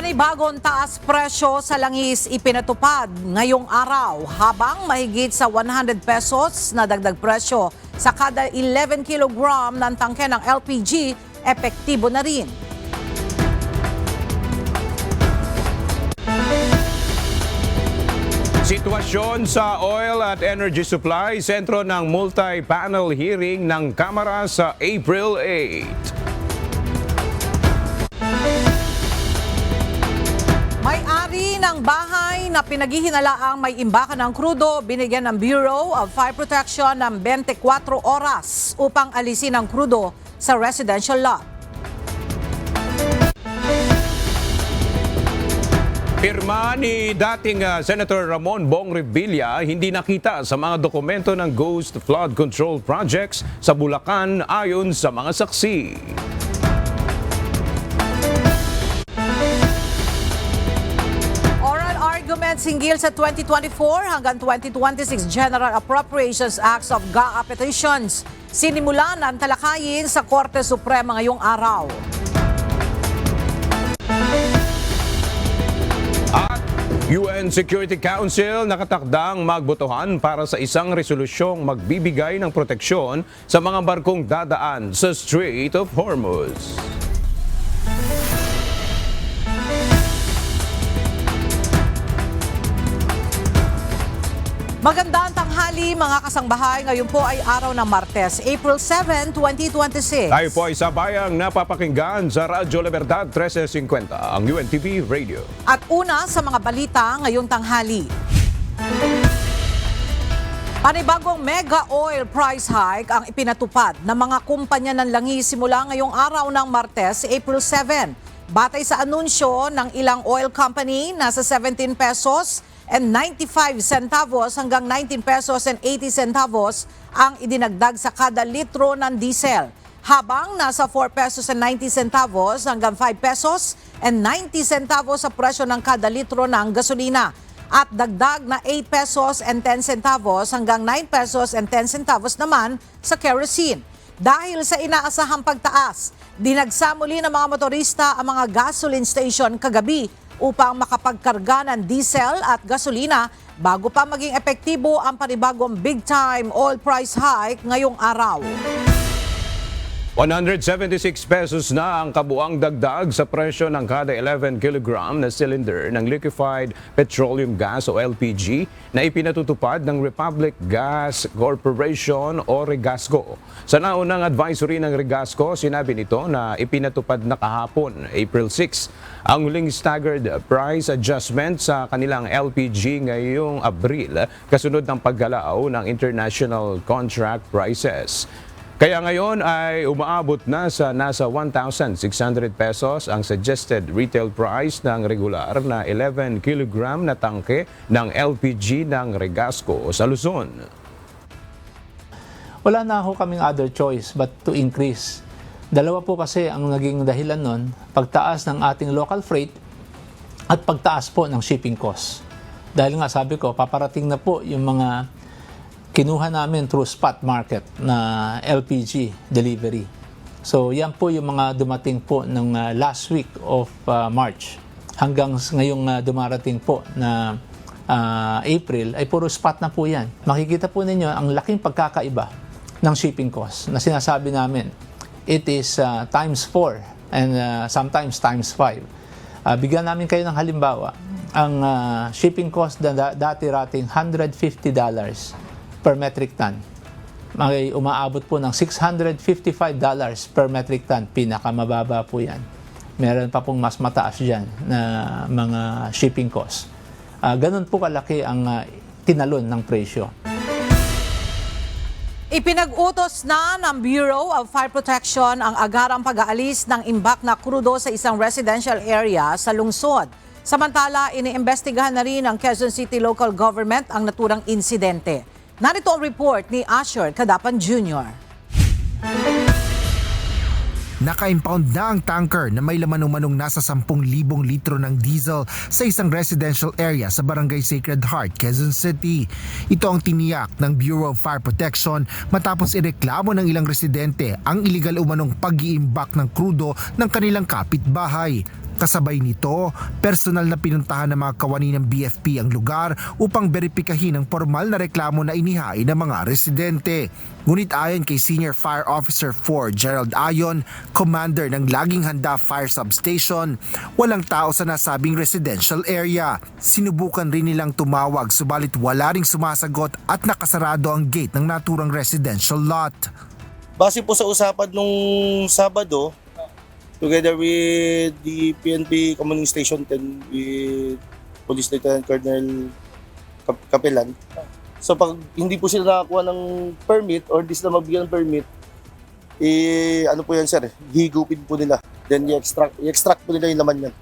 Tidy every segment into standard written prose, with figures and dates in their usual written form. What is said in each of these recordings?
Panibagong taas presyo sa langis ipinatupad ngayong araw habang mahigit sa 100 pesos na dagdag presyo sa kada 11 kilogram ng tangke ng LPG epektibo na rin. Sitwasyon sa oil at energy supply, sentro ng multi-panel hearing ng Kamara sa April 8. May-ari ng bahay na pinaghihinalaang may imbakan ng krudo, binigyan ng Bureau of Fire Protection ng 24 oras upang alisin ang krudo sa residential lot. Pirma ni dating Senator Ramon Bong Revilla hindi nakita sa mga dokumento ng Ghost Flood Control Projects sa Bulacan ayon sa mga saksi. Arguments hinggil sa 2024 hanggang 2026 General Appropriations Acts of GAA petitions. Sinimulan ang talakayin sa Korte Suprema ngayong araw. At UN Security Council nakatakdang magbotohan para sa isang resolusyong magbibigay ng proteksyon sa mga barkong dadaan sa Strait of Hormuz. Magandang tanghali mga kasangbahay. Ngayon po ay araw ng Martes, April 7, 2026. Tayo po ay sabayang napapakinggan sa Radyo Libertad 1350, ang UNTV Radio. At una sa mga balita ngayong tanghali. Panibagong mega oil price hike ang ipinatupad ng mga kumpanya ng langis simula ngayong araw ng Martes, April 7. Batay sa anunsyo ng ilang oil company, nasa 17 pesos and 95 centavos hanggang 19 pesos and 80 centavos ang idinagdag sa kada litro ng diesel. Habang nasa 4 pesos and 90 centavos hanggang 5 pesos and 90 centavos sa presyo ng kada litro ng gasolina. At dagdag na 8 pesos and 10 centavos hanggang 9 pesos and 10 centavos naman sa kerosene. Dahil sa inaasahang pagtaas, dinagsa muli ng mga motorista ang mga gasoline station kagabi upang makapagkarga ng diesel at gasolina bago pa maging epektibo ang panibagong big-time oil price hike ngayong araw. 176 pesos na ang kabuang dagdag sa presyo ng kada 11 kilogram na cylinder ng liquefied petroleum gas o LPG na ipinatutupad ng Republic Gas Corporation o Regasco. Sa naunang advisory ng Regasco, sinabi nito na ipinatupad na kahapon, April 6, ang huling staggered price adjustment sa kanilang LPG ngayong Abril, kasunod ng paggalaw ng international contract prices. Kaya ngayon ay umaabot na sa nasa 1,600 pesos ang suggested retail price ng regular na 11 kilogram na tangke ng LPG ng Regasco sa Luzon. Wala na ako kaming other choice but to increase. Dalawa po kasi ang naging dahilan nun, pagtaas ng ating local freight at pagtaas po ng shipping cost. Dahil nga sabi ko, paparating na po yung mga kinuha namin through spot market na LPG delivery. So yan po yung mga dumating po ng last week of March hanggang ngayong dumarating po na April ay puro spot na po yan. Makikita po ninyo ang laking pagkakaiba ng shipping cost na sinasabi namin. It is times 4 and sometimes times 5. Bigyan namin kayo ng halimbawa. Ang shipping cost na dati rating $150 per metric ton. May umaabot po ng $655 per metric ton. Pinakamababa po yan. Meron pa pong mas mataas dyan na mga shipping costs. Ganun po kalaki ang tinalon ng presyo. Ipinag-utos na ng Bureau of Fire Protection ang agarang pag-aalis ng imbak na krudo sa isang residential area sa lungsod. Samantala, iniimbestigahan na rin ng Quezon City Local Government ang naturang insidente. Narito ang report ni Asher Cadapan Jr. Naka-impound na ang tanker na may laman manong nasa 10,000 litro ng diesel sa isang residential area sa Barangay Sacred Heart, Quezon City. Ito ang tiniyak ng Bureau of Fire Protection matapos ireklamo ng ilang residente ang iligal umanong pag-iimbak ng krudo ng kanilang kapitbahay. Kasabay nito, personal na pinuntahan ng mga kawani ng BFP ang lugar upang beripikahin ang formal na reklamo na inihain ng mga residente. Ngunit ayon kay Senior Fire Officer 4 Gerald Ayon, commander ng Laging Handa Fire Substation, walang tao sa nasabing residential area. Sinubukan rin nilang tumawag subalit wala ring sumasagot at nakasarado ang gate ng naturang residential lot. Base po sa usapan nung Sabado, together with the PNP Commanding Station 10 with Police Lieutenant Colonel Kapelan. So pag hindi po sila nakakuha ng permit or di sila magbigyan ng permit, ano po yan sir, higupin po nila. Then i-extract po nila yung laman yan.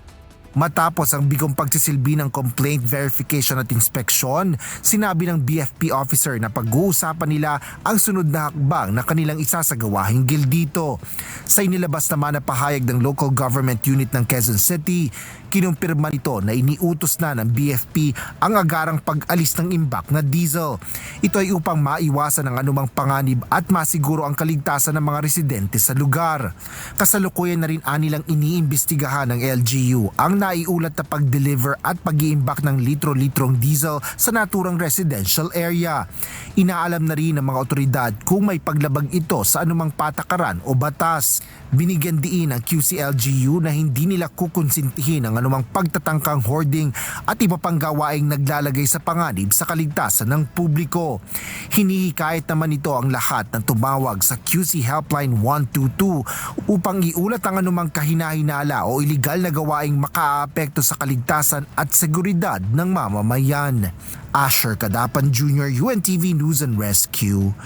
Matapos ang bigong pagsisilbi ng complaint verification at inspeksyon, sinabi ng BFP officer na pag-uusapan nila ang sunod na hakbang na kanilang isasagawa hinggil dito. Sa inilabas naman na pahayag ng local government unit ng Quezon City, kinumpirma nito na iniutos na ng BFP ang agarang pag-alis ng imbak na diesel. Ito ay upang maiwasan ang anumang panganib at masiguro ang kaligtasan ng mga residente sa lugar. Kasalukuyan na rin anilang iniimbestigahan ng LGU ang naiulat na pag-deliver at pag-iimbak ng litro-litrong diesel sa naturang residential area. Inaalam na rin ng mga otoridad kung may paglabag ito sa anumang patakaran o batas. Binigyan diin ng QCLGU na hindi nila kukonsintihin ang anumang pagtatangkang hoarding at iba pang gawaing naglalagay sa panganib sa kaligtasan ng publiko. Hinihikayat naman ito ang lahat na tumawag sa QC Helpline 122 upang iulat ang anumang kahinahinala o iligal na gawaing makaapekto sa kaligtasan at seguridad ng mamamayan. Asher Kadapan Jr., UNTV News and Rescue.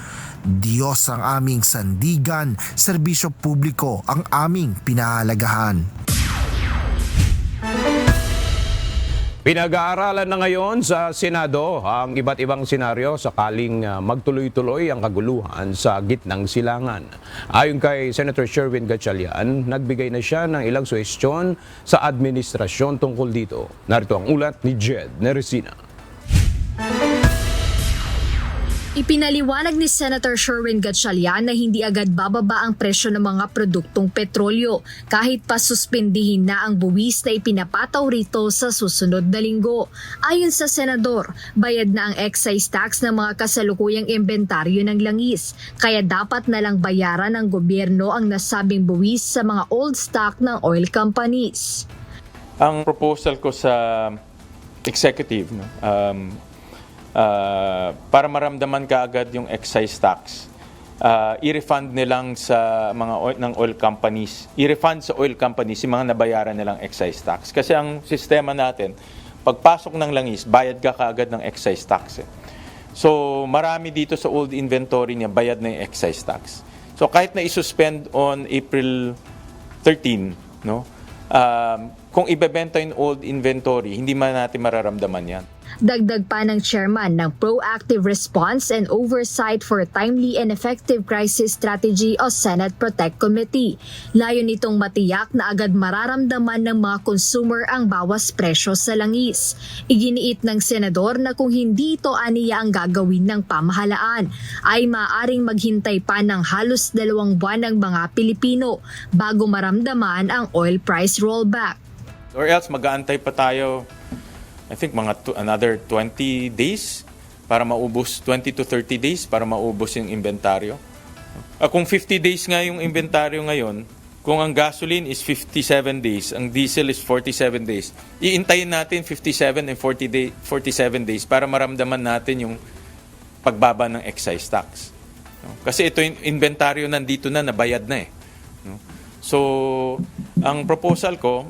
Diyos ang aming sandigan, serbisyo publiko ang aming pinahalagahan. Pinag-aaralan na ngayon sa Senado ang iba't ibang senaryo sakaling magtuloy-tuloy ang kaguluhan sa gitnang silangan. Ayon kay Senator Sherwin Gatchalian, nagbigay na siya ng ilang suhestyon sa administrasyon tungkol dito. Narito ang ulat ni Jed Neresina. Ipinaliwanag ni Senator Sherwin Gatchalian na hindi agad bababa ang presyo ng mga produktong petrolyo kahit pa suspindihin na ang buwis na ipinapataw rito sa susunod na linggo. Ayon sa senador, bayad na ang excise tax ng mga kasalukuyang inventaryo ng langis, kaya dapat na lang bayaran ng gobyerno ang nasabing buwis sa mga old stock ng oil companies. Ang proposal ko sa executive, para maramdaman kaagad yung excise tax, i-refund nilang sa mga ng oil companies, i-refund sa oil companies yung mga nabayaran nilang excise tax. Kasi ang sistema natin, pagpasok ng langis, bayad ka kaagad ng excise tax. So marami dito sa old inventory niya, bayad na yung excise tax. So kahit na i-suspend on April 13, kung ibebenta yung old inventory, hindi man natin mararamdaman yan. Dagdag pa ng chairman ng Proactive Response and Oversight for Timely and Effective Crisis Strategy o Senate Protect Committee. Layon nitong matiyak na agad mararamdaman ng mga consumer ang bawas presyo sa langis. Iginiit ng senador na kung hindi ito aniya ang gagawin ng pamahalaan, ay maaaring maghintay pa ng halos 2 buwan ng mga Pilipino bago maramdaman ang oil price rollback. Or else mag-aantay pa tayo, I think another 20 days para maubos, 20 to 30 days para maubos yung inventaryo. Kung 50 days nga yung inventaryo ngayon, kung ang gasoline is 57 days, ang diesel is 47 days, iintayin natin 57 and 47 days para maramdaman natin yung pagbaba ng excise tax. Kasi ito yung inventaryo nandito na, nabayad na . So, ang proposal ko,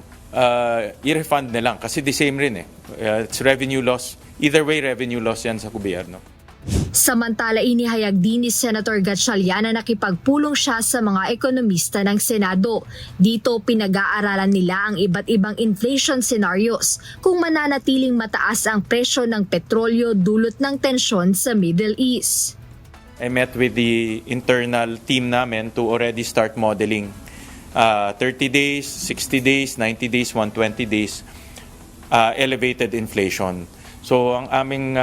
i-refund na lang kasi the same rin . It's revenue loss. Either way, revenue loss yan sa gobyerno. Samantala, inihayag din ni Senator Gatchalian na nakipagpulong siya sa mga ekonomista ng Senado. Dito pinag-aaralan nila ang iba't ibang inflation scenarios kung mananatiling mataas ang presyo ng petrolyo dulot ng tensyon sa Middle East. I met with the internal team namin to already start modeling 30 days, 60 days, 90 days, 120 days elevated inflation. So ang aming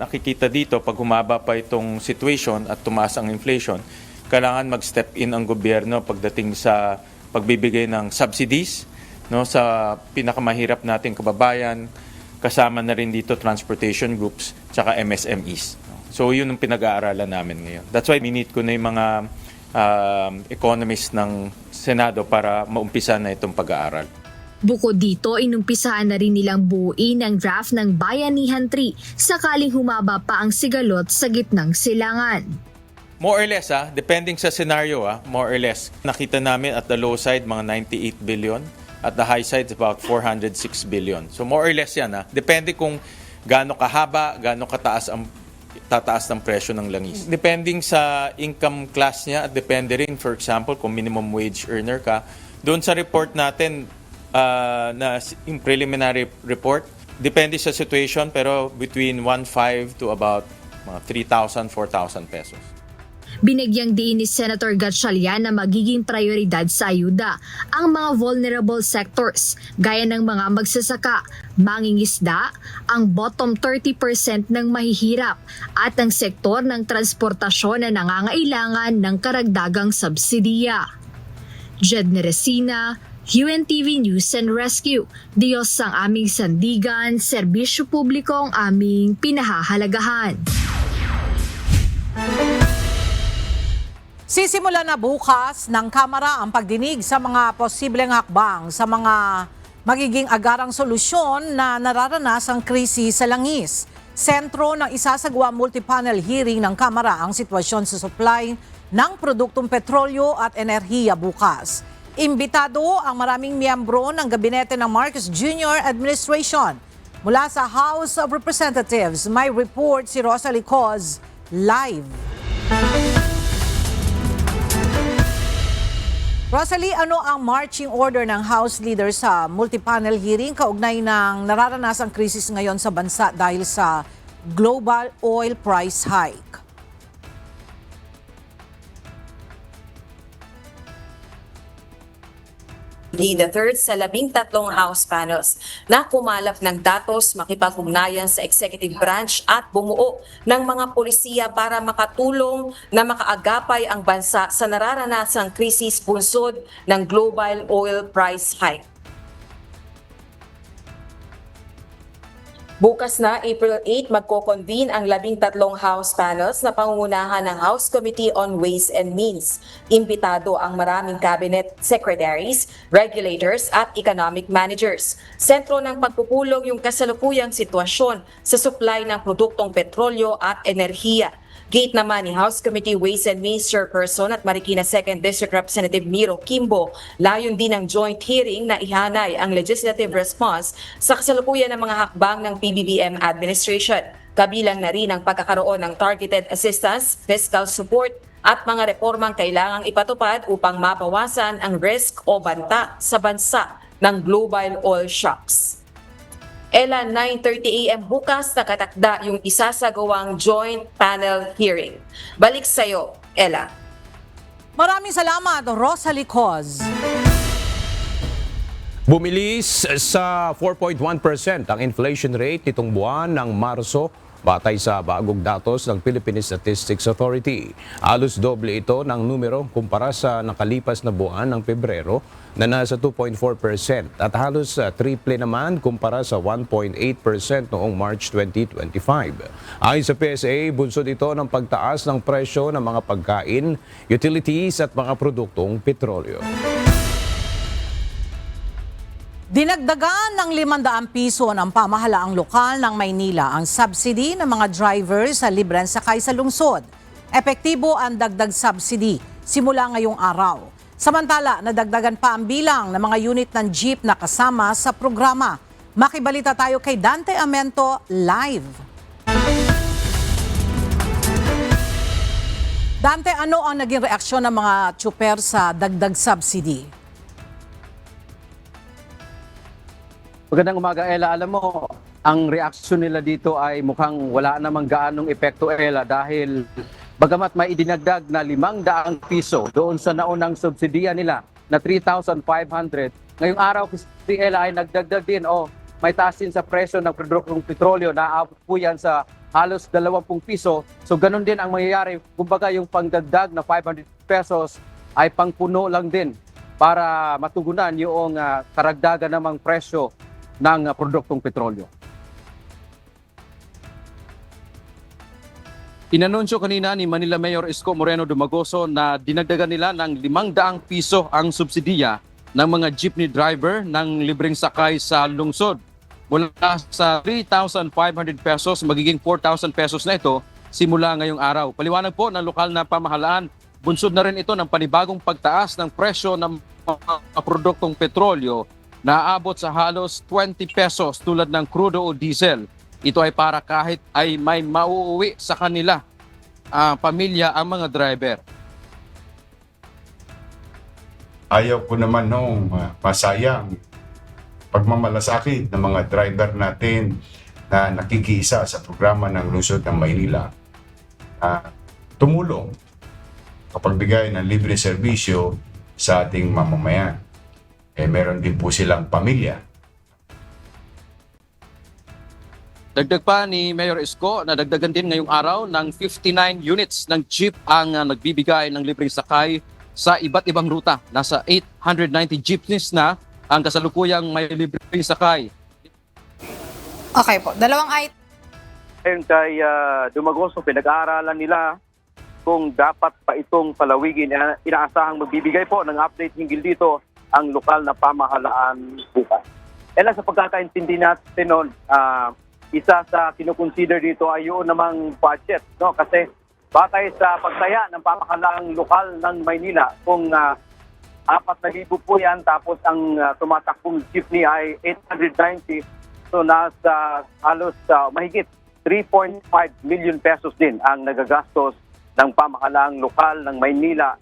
nakikita dito, pag humaba pa itong situation at tumaas ang inflation, kailangan mag-step in ang gobyerno pagdating sa pagbibigay ng subsidies no, sa pinakamahirap nating kababayan, kasama na rin dito transportation groups tsaka MSMEs. So yun ang pinag-aaralan namin ngayon. That's why minute ko na yung mga economists ng Senado para maumpisa na itong pag-aaral. Bukod dito, inumpisahan na rin nilang buuin ang draft ng Bayanihan 3 sakaling humaba pa ang sigalot sa gitnang silangan. More or less, depending sa scenario, more or less. Nakita namin at the low side, mga 98 billion. At the high side, about 406 billion. So more or less yan. Depende kung gaano kahaba, gaano kataas ang tataas ng presyo ng langis. Depending sa income class niya at depende rin, for example, kung minimum wage earner ka. Doon sa report natin, na yung preliminary report, depende sa situation, pero between 1.5 to about mga 3,000, 4,000 pesos. Binigyang diin ni Senator Gatchalian na magiging prioridad sa ayuda ang mga vulnerable sectors gaya ng mga magsasaka, mangingisda, ang bottom 30% ng mahihirap at ang sektor ng transportasyon na nangangailangan ng karagdagang subsidiya. Jedne Resina, UNTV News and Rescue. Diyos ang aming sandigan, serbisyo publiko ang aming pinahahalagahan. Sisimula na bukas ng Kamara ang pagdinig sa mga posibleng hakbang sa mga magiging agarang solusyon na nararanasang krisis sa langis. Sentro ng isasagawa multi-panel hearing ng Kamara ang sitwasyon sa supply ng produktong petrolyo at enerhiya bukas. Imbitado ang maraming miyembro ng gabinete ng Marcos Jr. Administration. Mula sa House of Representatives, may report si Rosalie Coz live. Rosalie, ano ang marching order ng House Leader sa multi-panel hearing kaugnay ng nararanasang krisis ngayon sa bansa dahil sa global oil price hike? The third sa 13 House panels na kumalap ng datos, makipag-ugnayan sa executive branch at bumuo ng mga polisiya para makatulong na makaagapay ang bansa sa nararanasang krisis bunsod ng global oil price hike. Bukas na, April 8, magko-convene ang 13 House panels na pangungunahan ng House Committee on Ways and Means. Imbitado ang maraming cabinet secretaries, regulators at economic managers. Sentro ng pagpupulong yung kasalukuyang sitwasyon sa supply ng produktong petrolyo at enerhiya. Gate naman ni House Committee Ways and Means Chairperson at Marikina 2nd District Representative Miro Kimbo, layon din ng joint hearing na ihanay ang legislative response sa kasalukuyan ng mga hakbang ng PBBM administration. Kabilang na rin ang pagkakaroon ng targeted assistance, fiscal support at mga reformang kailangang ipatupad upang mabawasan ang risk o banta sa bansa ng global oil shocks. Ella, 9:30 a.m. bukas nakatakda yung isasagawang joint panel hearing. Balik sa'yo, Ella. Maraming salamat, Rosalie Coz. Bumilis sa 4.1% ang inflation rate nitong buwan ng Marso batay sa bagong datos ng Philippine Statistics Authority. Halos doble ito ng numero kumpara sa nakalipas na buwan ng Pebrero na nasa 2.4% at halos triple naman kumpara sa 1.8% noong March 2025. Ayon sa PSA, bunsod ito ng pagtaas ng presyo ng mga pagkain, utilities at mga produktong petrolyo. Dinagdagan ng 500 piso ng pamahalaang lokal ng Maynila ang subsidy ng mga drivers sa libreng sakay sa lungsod. Epektibo ang dagdag subsidy simula ngayong araw. Samantala, nadagdagan pa ang bilang ng mga unit ng jeep na kasama sa programa. Makibalita tayo kay Dante Amento live. Dante, ano ang naging reaksyon ng mga tsuper sa dagdag subsidy? Magandang umaga, Ella. Alam mo, ang reaksyon nila dito ay mukhang wala namang gaanong epekto, Ella, dahil bagamat may idinagdag na 500 piso doon sa naunang subsidiya nila na 3,500, ngayong araw, si Ella ay nagdagdag din may taas din sa presyo ng produktong petrolyo na aabot po yan sa halos 20 piso. So ganun din ang mangyayari. Kumbaga yung pangdagdag na 500 pesos ay pangpuno lang din para matugunan yung karagdagan namang presyo ng produktong petrolyo. Inanunsyo kanina ni Manila Mayor Isko Moreno Dumagoso na dinagdagan nila ng 500 piso ang subsidiya ng mga jeepney driver ng libreng sakay sa lungsod. Mula sa 3,500 pesos, magiging 4,000 pesos na ito simula ngayong araw. Paliwanag po ng lokal na pamahalaan, bunsod na rin ito ng panibagong pagtaas ng presyo ng mga produktong petrolyo na aabot sa halos 20 pesos tulad ng crudo o diesel. Ito ay para kahit ay may mauuwi sa kanila pamilya ang mga driver. Ayaw ko naman masayang pagmamalasakit ng mga driver natin na nakikiisa sa programa ng lungsod ng Maynila. Tumulong kapag bigay ng libre serbisyo sa ating mamamayan. Meron din po silang pamilya. Dagdag pa ni Mayor Isko na dagdagan din ngayong araw ng 59 units ng jeep ang nagbibigay ng libreng sakay sa iba't ibang ruta. Nasa 890 jeepneys na ang kasalukuyang may libreng sakay. Okay po, dalawang item. Ayon kay Dumagoso, pinag-aaralan nila kung dapat pa itong palawigin. Inaasahang magbibigay po ng update hinggil dito ang lokal na pamahalaan bukas. Sa pagkakaintindi natin noon, isa sa kinukonsider dito ay yun namang budget, no? Kasi batay sa pagsaya ng pamahalaang lokal ng Maynila, kung 4,000 po yan, tapos ang tumatakbong jeepney ay 890, so nasa halos mahigit 3.5 million pesos din ang nagagastos ng pamahalaang lokal ng Maynila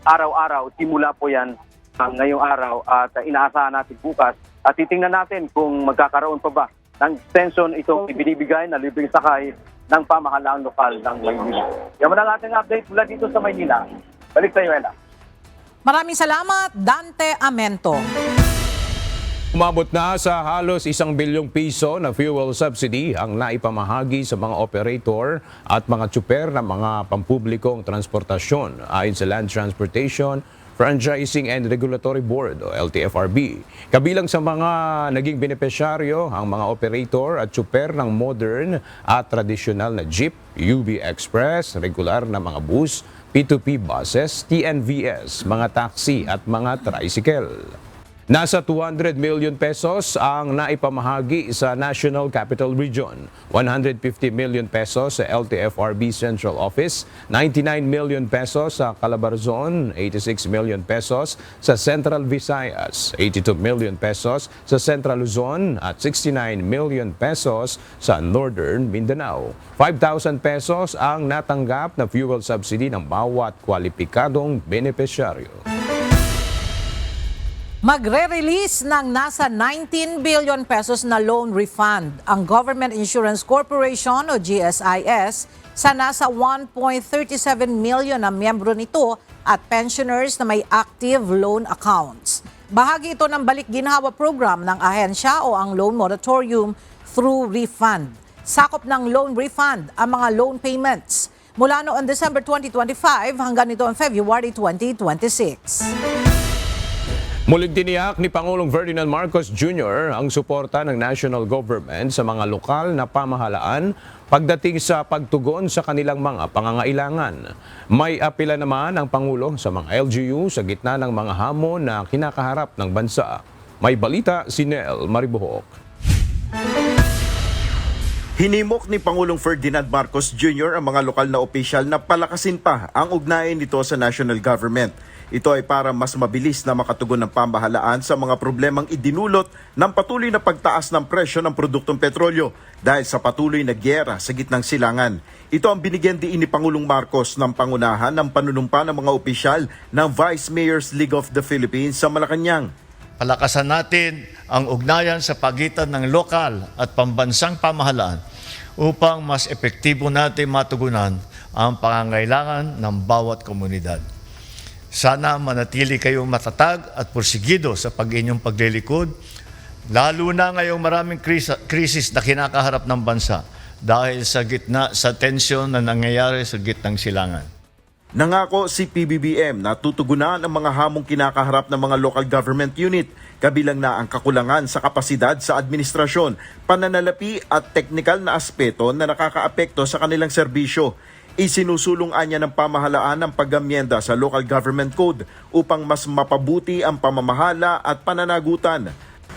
araw-araw. Simula po yan ngayong araw at inaasahan natin bukas at titingnan natin kung magkakaroon pa ba ng extension itong ibinibigay na libreng sakay ng pamahalaang lokal ng Maynila. Yan ang ating update mula dito sa Maynila. Balik sa iyo, Ella. Maraming salamat, Dante Amento. Umabot na sa halos 1 bilyong piso na fuel subsidy ang naipamahagi sa mga operator at mga tsuper ng mga pampublikong transportasyon ayon sa Land Transportation Franchising and Regulatory Board o LTFRB. Kabilang sa mga naging benepisyaryo ang mga operator at tsuper ng modern at tradisyonal na jeep, UB Express, regular na mga bus, P2P buses, TNVS, mga taxi at mga tricycle. Nasa 200 million pesos ang naipamahagi sa National Capital Region, 150 million pesos sa LTFRB Central Office, 99 million pesos sa Calabarzon, 86 million pesos sa Central Visayas, 82 million pesos sa Central Luzon at 69 million pesos sa Northern Mindanao. 5,000 pesos ang natanggap na fuel subsidy ng bawat kwalipikadong benepisyaryo. Magre-release ng nasa 19 billion pesos na loan refund ang Government Insurance Corporation o GSIS sa nasa 1.37 million na miyembro nito at pensioners na may active loan accounts. Bahagi ito ng balik-ginhawa program ng ahensya o ang loan moratorium through refund. Sakop ng loan refund ang mga loan payments mula noong December 2025 hanggang nito ang February 2026. Muling tiniyak ni Pangulong Ferdinand Marcos Jr. ang suporta ng national government sa mga lokal na pamahalaan pagdating sa pagtugon sa kanilang mga pangangailangan. May apela naman ang Pangulo sa mga LGU sa gitna ng mga hamon na kinakaharap ng bansa. May balita si Nel Maribuhok. Hinimok ni Pangulong Ferdinand Marcos Jr. ang mga lokal na opisyal na palakasin pa ang ugnayan nito sa national government. Ito ay para mas mabilis na makatugon ng pamahalaan sa mga problemang idinulot ng patuloy na pagtaas ng presyo ng produktong petrolyo dahil sa patuloy na gyera sa gitnang silangan. Ito ang binigyan diin ni Pangulong Marcos ng pangunahan ng panunumpa ng mga opisyal ng Vice Mayor's League of the Philippines sa Malacanang. Palakasan natin ang ugnayan sa pagitan ng lokal at pambansang pamahalaan upang mas epektibo natin matugunan ang pangangailangan ng bawat komunidad. Sana manatili kayong matatag at porsigido sa inyong paglilikod, lalo na ngayong maraming krisis na kinakaharap ng bansa dahil sa gitna sa tensyon na nangyayari sa gitnang silangan. Nangako si PBBM na tutugunan ang mga hamong kinakaharap ng mga local government unit, kabilang na ang kakulangan sa kapasidad sa administrasyon, pananalapi at teknikal na aspeto na nakakaapekto sa kanilang serbisyo. Isinusulong anya ng pamahalaan ang pag-amyenda sa Local Government Code upang mas mapabuti ang pamamahala at pananagutan.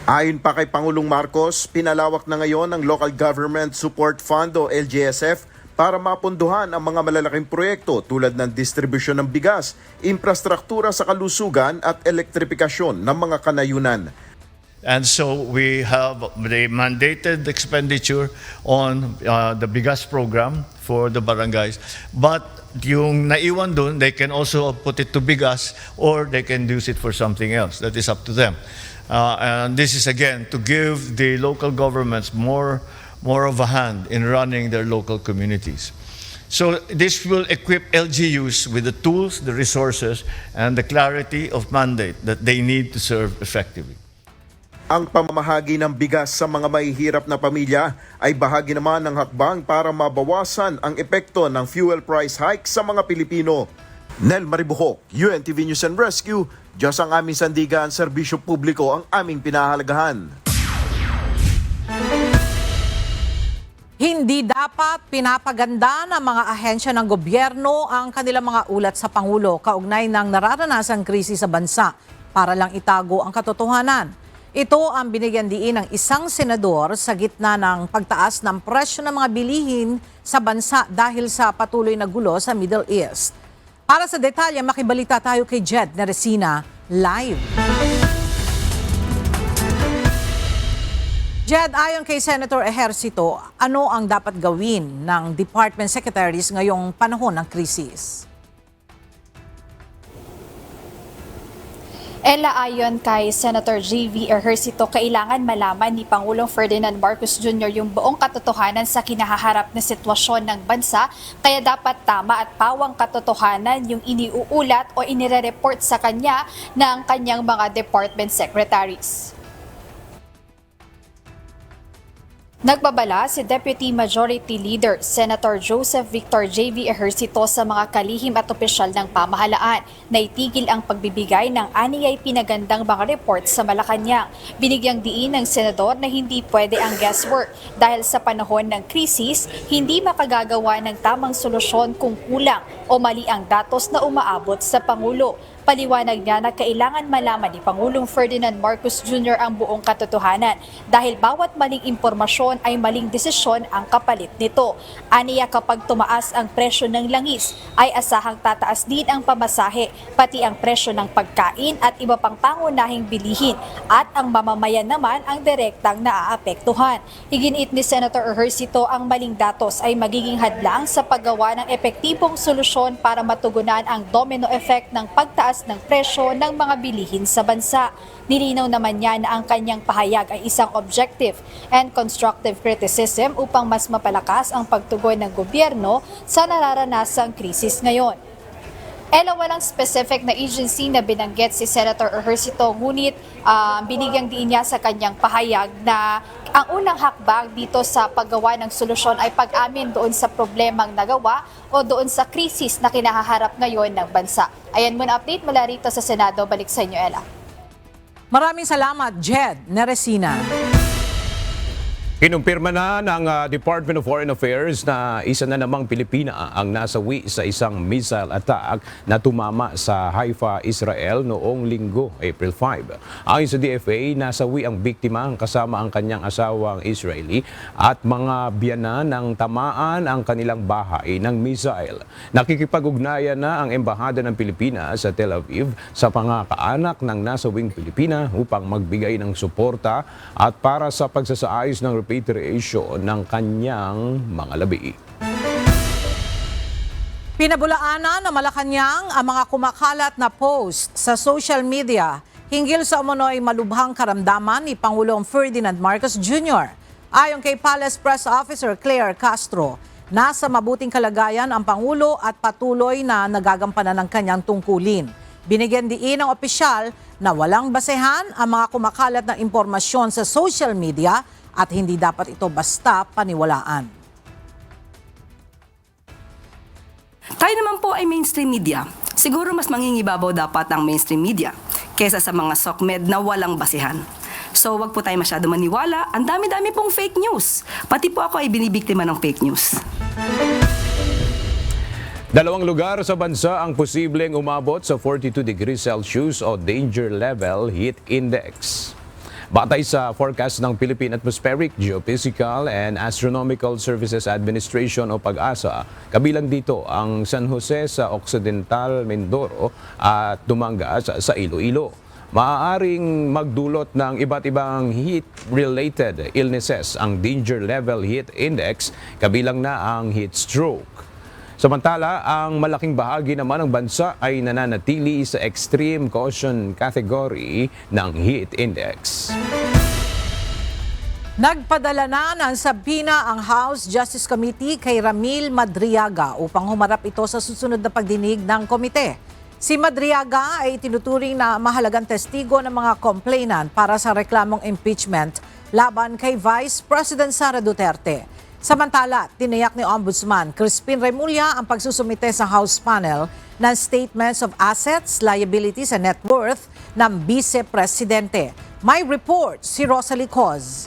Ayon pa kay Pangulong Marcos, pinalawak na ngayon ang Local Government Support Fund o LGSF para mapunduhan ang mga malalaking proyekto tulad ng distribusyon ng bigas, infrastruktura sa kalusugan at elektripikasyon ng mga kanayunan. And so we have the mandated expenditure on the bigas program for the barangays. But yung naiwan dun, they can also put it to bigas or they can use it for something else. That is up to them. And this is again to give the local governments more of a hand in running their local communities. So this will equip LGUs with the tools, the resources, and the clarity of mandate that they need to serve effectively. Ang pamamahagi ng bigas sa mga mahihirap na pamilya ay bahagi naman ng hakbang para mabawasan ang epekto ng fuel price hike sa mga Pilipino. Nel Maribuhok, UNTV News and Rescue, Diyos ang aming sandigan, serbisyo publiko ang aming pinahalagahan. Hindi dapat pinapaganda ng mga ahensya ng gobyerno ang kanilang mga ulat sa Pangulo kaugnay ng nararanasang krisis sa bansa para lang itago ang katotohanan. Ito ang binigyan diin ng isang senador sa gitna ng pagtaas ng presyo ng mga bilihin sa bansa dahil sa patuloy na gulo sa Middle East. Para sa detalye, makibalita tayo kay Jed Neresina live. Jed, ayon kay Senator Ejercito, ano ang dapat gawin ng department secretaries ngayong panahon ng krisis? Ella, ayon kay Senator J.V. Ejercito, kailangan malaman ni Pangulong Ferdinand Marcos Jr. yung buong katotohanan sa kinahaharap na sitwasyon ng bansa, kaya dapat tama at pawang katotohanan yung iniuulat o inire-report sa kanya ng kanyang mga department secretaries. Nagbabala si Deputy Majority Leader Senator Joseph Victor J.V. Ejercito sa mga kalihim at opisyal ng pamahalaan na itigil ang pagbibigay ng aniyay pinagandang mga report sa Malacanang. Binigyang diin ng senador na hindi pwede ang guesswork dahil sa panahon ng krisis, hindi makagagawa ng tamang solusyon kung kulang o mali ang datos na umaabot sa Pangulo. Paliwanag niya na kailangan malaman ni Pangulong Ferdinand Marcos Jr. ang buong katotohanan dahil bawat maling impormasyon ay maling desisyon ang kapalit nito. Aniya kapag tumaas ang presyo ng langis ay asahang tataas din ang pamasahe, pati ang presyo ng pagkain at iba pang pangunahing bilihin at ang mamamayan naman ang direktang naaapektuhan. Iginiit ni Senator Ejercito ang maling datos ay magiging hadlang sa paggawa ng epektibong solusyon para matugunan ang domino effect ng pagtaas ng presyo ng mga bilihin sa bansa. Nilinaw naman niya na ang kanyang pahayag ay isang objective and constructive criticism upang mas mapalakas ang pagtugon ng gobyerno sa nararanasang krisis ngayon. Ella, walang specific na agency na binanggit si Senator Ejercito, ngunit binigyang diin niya sa kanyang pahayag na ang unang hakbang dito sa paggawa ng solusyon ay pag-amin doon sa problemang nagawa o doon sa krisis na kinahaharap ngayon ng bansa. Ayan muna update mula rito sa Senado. Balik sa inyo, Ella. Maraming salamat, Jed Neresina. Kinumpirma na ng Department of Foreign Affairs na isa na namang Pilipina ang nasawi sa isang missile attack na tumama sa Haifa, Israel noong Linggo, April 5. Ayon sa DFA, nasawi ang biktima kasama ang kanyang asawang Israeli at mga biyanan ng tamaan ang kanilang bahay ng missile. Nakikipag-ugnayan na ang Embahada ng Pilipinas sa Tel Aviv sa pangakaanak ng nasawing Pilipina upang magbigay ng suporta at para sa pagsasaayos ng repatriation ng kanyang mga labi. Pinabulaanan ng Malacanang ang mga kumakalat na post sa social media hinggil sa umunoy malubhang karamdaman ni Pangulong Ferdinand Marcos Jr. Ayon kay Palace Press Officer Claire Castro, nasa mabuting kalagayan ang Pangulo at patuloy na nagagampanan ng kanyang tungkulin. Binigyan diin ng opisyal na walang basehan ang mga kumakalat na impormasyon sa social media at hindi dapat ito basta paniwalaan. Tayo naman po ay mainstream media. Siguro mas mangingibabaw dapat ang mainstream media kaysa sa mga SOCMED na walang basihan. So wag po tayo masyado maniwala, ang dami-dami pong fake news. Pati po ako ay binibiktima ng fake news. 2 lugar sa bansa ang posibleng umabot sa 42 degrees Celsius o danger level heat index. Batay sa forecast ng Philippine Atmospheric, Geophysical and Astronomical Services Administration o PAGASA, kabilang dito ang San Jose sa Occidental Mindoro at Dumangas sa Iloilo. Maaaring magdulot ng iba't ibang heat-related illnesses ang danger level heat index, kabilang na ang heat stroke. Samantala, ang malaking bahagi naman ng bansa ay nananatili sa extreme caution category ng heat index. Nagpadala na ng sabina ang House Justice Committee kay Ramil Madriaga upang humarap ito sa susunod na pagdinig ng komite. Si Madriaga ay tinuturing na mahalagang testigo ng mga complainant para sa reklamong impeachment laban kay Vice President Sara Duterte. Samantala, tiniyak ni Ombudsman Crispin Remulla ang pagsusumite sa House panel ng Statements of Assets, Liabilities and Net Worth ng Vice Presidente. May report si Rosalie Coz.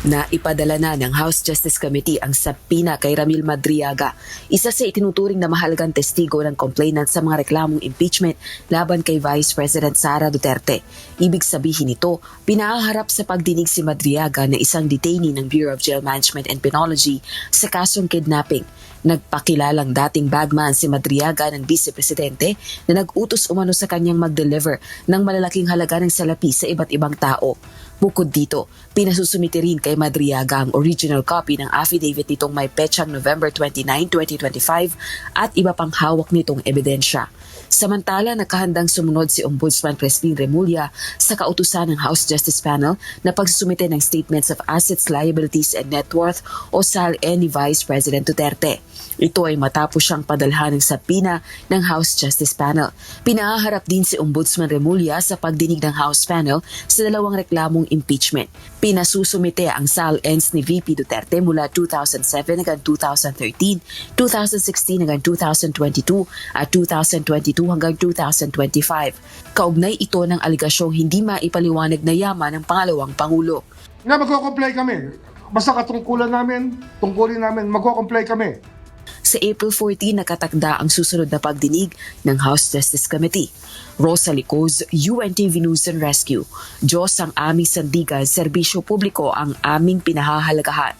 Naipadala na ng House Justice Committee ang sabina kay Ramil Madriaga, isa sa itinuturing na mahalagang testigo ng complainant sa mga reklamong impeachment laban kay Vice President Sara Duterte. Ibig sabihin nito, pinaharap sa pagdinig si Madriaga na isang detainee ng Bureau of Jail Management and Penology sa kasong kidnapping. Nagpakilalang dating bagman si Madriaga ng Vice Presidente na nag-utos umano sa kanyang mag-deliver ng malalaking halaga ng salapi sa iba't ibang tao. Bukod dito, pinasusumite rin kay Madriaga ang original copy ng affidavit nitong may petsang November 29, 2025 at iba pang hawak nitong ebidensya. Samantala, nakahandang sumunod si Ombudsman Crispin Remulla sa kautusan ng House Justice Panel na pagsusumite ng Statements of Assets, Liabilities and Net Worth o SALN ni Vice President Duterte. Ito ay matapos siyang padalhan ng sabina ng House Justice Panel. Pinaharap din si Ombudsman Remulla sa pagdinig ng House Panel sa dalawang reklamong impeachment. Pinasusumite ang SALNs ni VP Duterte mula 2007 hanggang 2013, 2016 hanggang 2022 at 2022 hanggang 2025. Kaugnay ito ng aligasyong hindi maipaliwanag na yaman ng pangalawang Pangulo. Na magko-comply kami. Basta katungkulin namin, magko-comply kami. Sa April 14, nakatakda ang susunod na pagdinig ng House Justice Committee. Rosalie Coz, UNTV News and Rescue. Diyos ang aming sandigan, serbisyo publiko ang aming pinahahalagahan.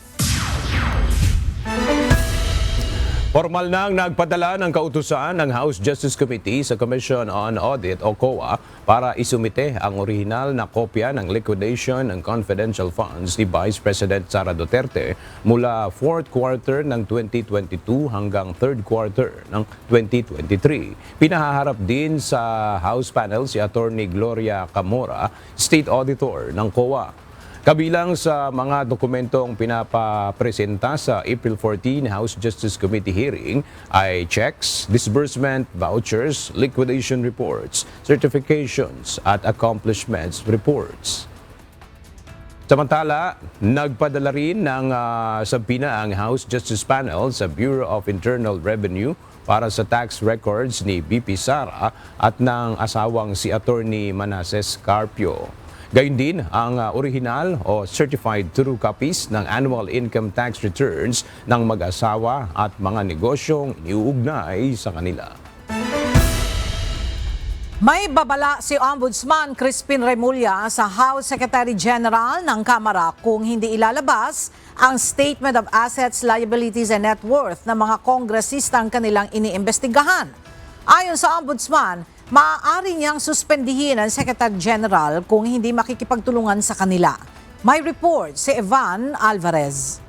Formal nang nagpadala ng kautusan ng House Justice Committee sa Commission on Audit o COA para isumite ang orihinal na kopya ng liquidation ng confidential funds ni Vice President Sara Duterte mula 4th quarter ng 2022 hanggang 3rd quarter ng 2023. Pinahaharap din sa House panel si Attorney Gloria Camora, State Auditor ng COA. Kabilang sa mga dokumentong pinapapresenta sa April 14 House Justice Committee hearing ay checks, disbursement, vouchers, liquidation reports, certifications at accomplishments reports. Samantala, nagpadala rin ng sabina ang House Justice Panel sa Bureau of Internal Revenue para sa tax records ni BP Sara at ng asawang si Attorney Manases Carpio. Gayun din ang original o certified true copies ng annual income tax returns ng mag-asawa at mga negosyong iniuugnay sa kanila. May babala si Ombudsman Crispin Remulla sa House Secretary General ng Kamara kung hindi ilalabas ang Statement of Assets, Liabilities and Net Worth ng mga kongresistang kanilang iniimbestigahan. Ayon sa Ombudsman, maaari niyang suspendihin ang Secretary General kung hindi makikipagtulungan sa kanila. May report si Evan Alvarez.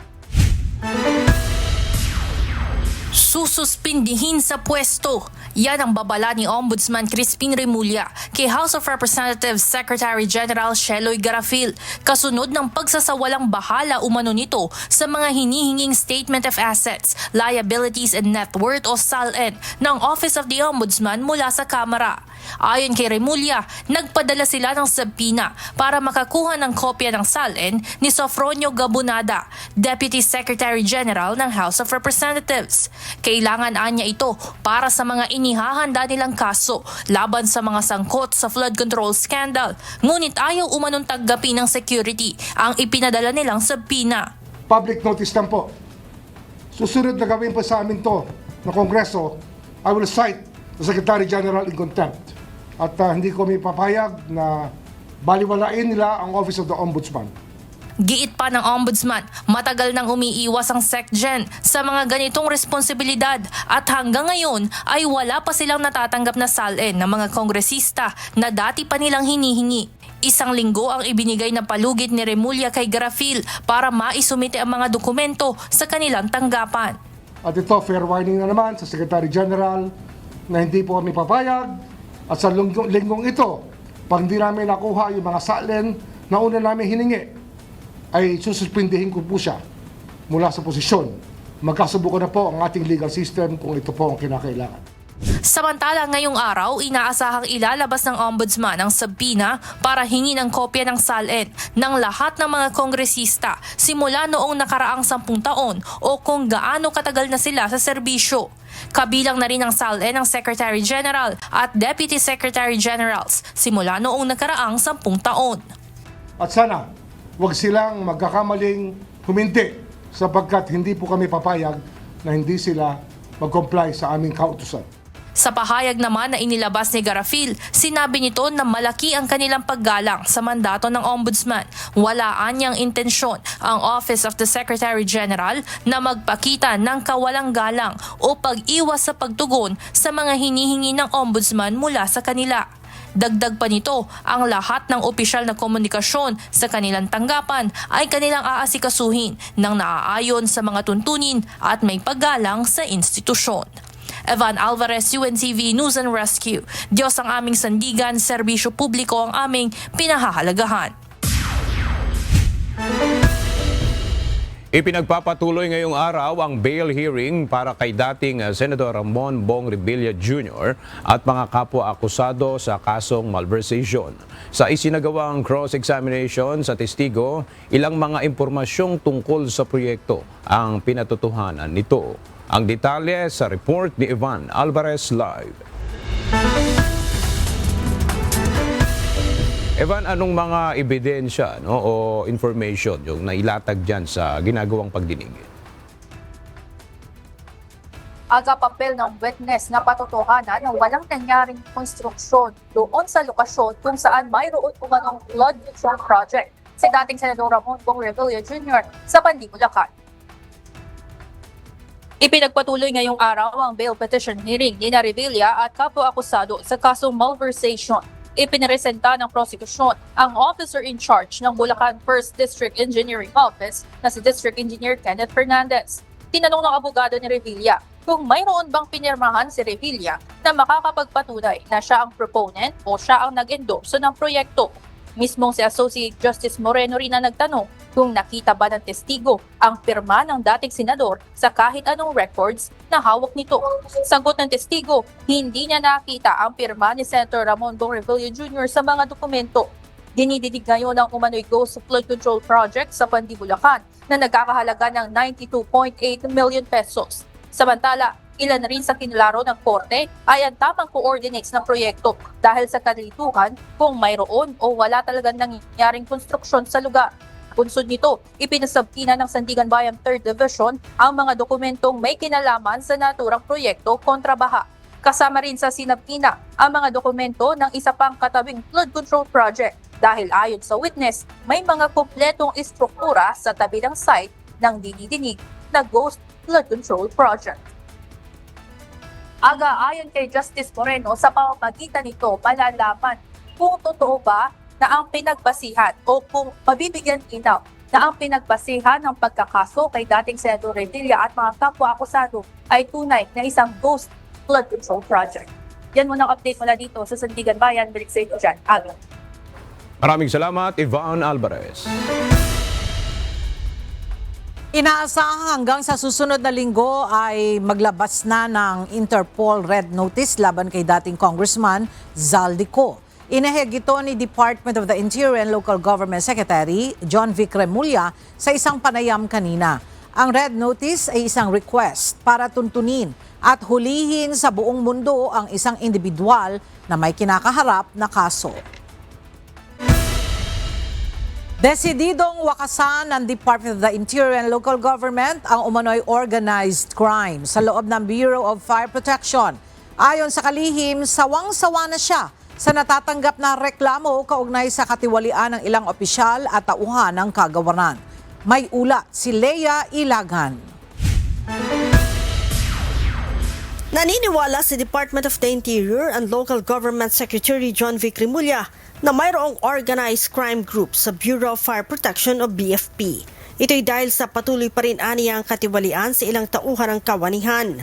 Sususpindihin sa pwesto. Yan ang babala ni Ombudsman Crispin Remulla kay House of Representatives Secretary General Sheloy Garafil kasunod ng pagsasawalang bahala umano nito sa mga hinihinging Statement of Assets, Liabilities and Net Worth o SALN ng Office of the Ombudsman mula sa Kamara. Ayon kay Remulla, nagpadala sila ng subpoena para makakuha ng kopya ng salin ni Sofronio Gabunada, Deputy Secretary General ng House of Representatives. Kailangan anya ito para sa mga inihahanda nilang kaso laban sa mga sangkot sa flood control scandal. Ngunit ayaw umanong tanggapin ng security ang ipinadala nilang subpoena. Public notice lang po. Susunod na gawin po sa amin to na Kongreso, I will cite the Secretary General in contempt. At hindi ko may papayag na baliwalain nila ang Office of the Ombudsman. Giit pa ng Ombudsman, matagal nang umiiwas ang SecGen sa mga ganitong responsibilidad at hanggang ngayon ay wala pa silang natatanggap na salin ng mga kongresista na dati pa nilang hinihingi. Isang linggo ang ibinigay na palugit ni Remulla kay Garafil para maisumite ang mga dokumento sa kanilang tanggapan. At ito, fair warning na naman sa Secretary General na hindi po kami papayag at sa linggong ito, pag hindi namin nakuha yung mga salin na una namin hiningi, ay sususpindihin ko po siya mula sa posisyon. Magkasubukan na po ang ating legal system kung ito po ang kinakailangan. Samantala, ngayong araw, inaasahang ilalabas ng Ombudsman ang subpoena para hingi ng kopya ng salin ng lahat ng mga kongresista simula noong nakaraang 10 taon o kung gaano katagal na sila sa serbisyo. Kabilang na rin ang salin ng Secretary General at Deputy Secretary Generals simula noong nakaraang 10 taon. At sana, huwag silang magkakamaling huminti sapagkat hindi po kami papayag na hindi sila mag-comply sa aming kautusan. Sa pahayag naman na inilabas ni Garafil, sinabi nito na malaki ang kanilang paggalang sa mandato ng Ombudsman. Wala anyang intensyon ang Office of the Secretary General na magpakita ng kawalang galang o pag-iwas sa pagtugon sa mga hinihingi ng Ombudsman mula sa kanila. Dagdag pa nito, ang lahat ng opisyal na komunikasyon sa kanilang tanggapan ay kanilang aasikasuhin ng naaayon sa mga tuntunin at may paggalang sa institusyon. Evan Alvarez, UNTV News and Rescue. Diyos ang aming sandigan, serbisyo publiko ang aming pinahahalagahan. Ipinagpapatuloy ngayong araw ang bail hearing para kay dating Senador Ramon Bong Revilla Jr. at mga kapwa-akusado sa kasong malversation. Sa isinagawang cross-examination sa testigo, ilang mga impormasyong tungkol sa proyekto ang pinatotohanan nito. Ang detalye sa report ni Evan Alvarez Live. Evan, anong mga ebidensya o information yung nailatag dyan sa ginagawang pagdinig? Aga papel ng witness na patotohanan na walang nangyaring konstruksyon doon sa lokasyon kung saan mayroon umanong flood control project si dating Senador Ramon Bong Revilla Jr. sa Pandi, Bulacan. Ipinagpatuloy ngayong araw ang bail petition hearing ni Revilla at kapwa-akusado sa kasong malversation. Ipiniresenta ng prosekusyon ang officer in charge ng Bulacan 1st District Engineering Office na si District Engineer Kenneth Fernandez. Tinanong ng abogado ni Revilla kung mayroon bang pinirmahan si Revilla na makakapagpatunay na siya ang proponent o siya ang nag-endorso ng proyekto. Mismong si Associate Justice Moreno rin na nagtanong kung nakita ba ng testigo ang pirma ng dating senador sa kahit anong records na hawak nito. Sagot ng testigo, hindi niya nakita ang pirma ni Senator Ramon Bong Revilla Jr. sa mga dokumento. Dinidinig ngayon ang umano'y Ghost Flood Control Project sa Pandi, Bulacan na nagkakahalaga ng 92.8 million pesos. Samantala, ilan rin sa kinilaro ng korte ay ang tamang coordinates ng proyekto dahil sa kalituhan kung mayroon o wala talagang nangyaring konstruksyon sa lugar. Bunsod nito, ipinasabkina ng Sandigan Bayan 3rd Division ang mga dokumentong may kinalaman sa naturang proyekto kontra baha. Kasama rin sa sinabkina ang mga dokumento ng isa pang katabing flood control project dahil ayon sa witness, may mga kumpletong istruktura sa tabi ng site ng dinidinig na Ghost Flood Control Project. Aga ayon kay Justice Moreno, sa pamamagitan nito malalaman kung totoo ba na ang pinagbasihan o kung mabibigyan linaw na ang pinagbasihan ng pagkakaso kay dating Senador Revilla at mga kapwa-akusado ay tunay na isang ghost flood control project. Yan muna ang update mula dito sa Sandigan Bayan. Balik sa ito dyan. Aga. Maraming salamat, Ivan Alvarez. Inaasahan hanggang sa susunod na linggo ay maglabas na ng Interpol Red Notice laban kay dating Congressman Zaldico. Inaheg ito ni Department of the Interior and Local Government Secretary John Vic Remulla sa isang panayam kanina. Ang Red Notice ay isang request para tuntunin at hulihin sa buong mundo ang isang individual na may kinakaharap na kaso. Desididong wakasan ng Department of the Interior and Local Government ang umano'y organized crime sa loob ng Bureau of Fire Protection. Ayon sa kalihim, sawang-sawa na siya sa natatanggap na reklamo kaugnay sa katiwalian ng ilang opisyal at tauhan ng kagawaran. May ulat si Leia Ilagan. Naniniwala si Department of the Interior and Local Government Secretary John Vic Remulla na mayroong organized crime group sa Bureau of Fire Protection o BFP. Ito'y dahil sa patuloy pa rin aniya ang katiwalian sa ilang tauhan ng kawanihan.